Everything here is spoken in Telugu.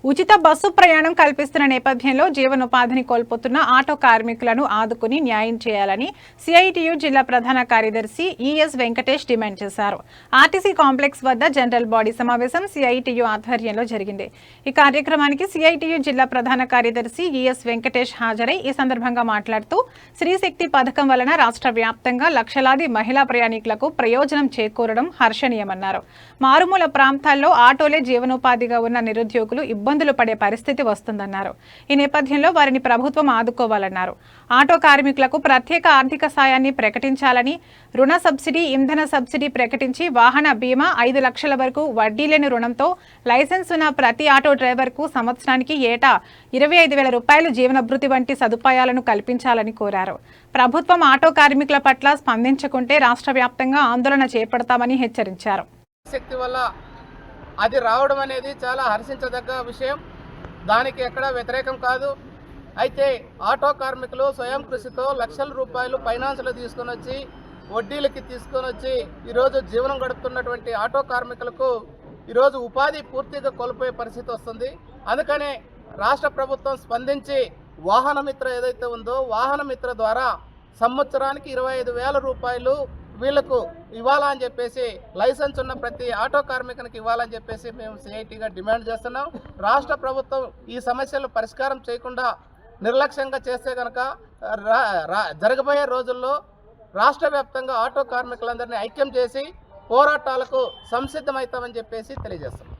ఉచిత బస్సు ప్రయాణం కల్పిస్తున్న నేపథ్యంలో జీవనోపాధిని కోల్పోతున్న ఆటో కార్మికులను ఆదుకుని న్యాయం చేయాలని సిఐటియు జిల్లా ప్రధాన కార్యదర్శి ఈఎస్ వెంకటేష్ డిమాండ్ చేశారు. ఆర్టీసీ కాంప్లెక్స్ వద్ద జనరల్ బాడీ సమావేశం సిఐటియు ఆధ్వర్యంలో జరిగింది. ఈ కార్యక్రమానికి సిఐటియు జిల్లా ప్రధాన కార్యదర్శి ఈఎస్ వెంకటేష్ హాజరై ఈ సందర్భంగా మాట్లాడుతూ శ్రీశక్తి పథకం వలన రాష్ట్ర వ్యాప్తంగా లక్షలాది మహిళా ప్రయాణికులకు ప్రయోజనం చేకూరడం హర్షణీయమన్నారు. మారుమూల ప్రాంతాల్లో ఆటోలే జీవనోపాధిగా ఉన్న నిరుద్యోగులు ఇబ్బందులు పడే పరిస్థితి వస్తుందన్నారు. ఈ నేపథ్యంలో వారిని ప్రభుత్వం ఆదుకోవాలన్నారు. ఆటో కార్మికులకు ప్రత్యేక ఆర్థిక సాయాన్ని ప్రకటించాలని, రుణ సబ్సిడీ, ఇంధన సబ్సిడీ ప్రకటించి వాహన బీమా 5 లక్షల వరకు వడ్డీ లేని రుణంతో లైసెన్స్ ఉన్న ప్రతి ఆటో డ్రైవర్కు సంవత్సరానికి ఏటా 25,000 రూపాయలు జీవనభృతి వంటి సదుపాయాలను కల్పించాలని కోరారు. ప్రభుత్వం ఆటో కార్మికుల పట్ల స్పందించకుంటే రాష్ట్ర వ్యాప్తంగా ఆందోళన చేపడతామని హెచ్చరించారు. శక్తి వల్ల అది రావడం అనేది చాలా హర్షించదగ్గ విషయం. దానికి ఎక్కడా వ్యతిరేకం కాదు. అయితే ఆటో కార్మికులు స్వయం కృషితో లక్షల రూపాయలు ఫైనాన్స్లో తీసుకొని వచ్చి వడ్డీలకి తీసుకొని వచ్చి ఈరోజు జీవనం గడుపుతున్నటువంటి ఆటో కార్మికులకు ఈరోజు ఉపాధి పూర్తిగా కోల్పోయే పరిస్థితి వస్తుంది. అందుకనే రాష్ట్ర ప్రభుత్వం స్పందించి వాహన మిత్ర ఏదైతే ఉందో వాహన మిత్ర ద్వారా సంవత్సరానికి 25,000 రూపాయలు వీళ్లకు ఇవ్వాలని చెప్పేసి, లైసెన్స్ ఉన్న ప్రతి ఆటో కార్మికునికి ఇవ్వాలని చెప్పేసి మేము సిఐటిగా డిమాండ్ చేస్తున్నాం. రాష్ట్ర ప్రభుత్వం ఈ సమస్యలు పరిష్కారం చేయకుండా నిర్లక్ష్యంగా చేస్తే కనుక జరగబోయే రోజుల్లో రాష్ట్ర వ్యాప్తంగా ఆటో కార్మికులందరినీ ఐక్యం చేసి పోరాటాలకు సంసిద్ధమవుతామని చెప్పేసి తెలియజేస్తున్నాం.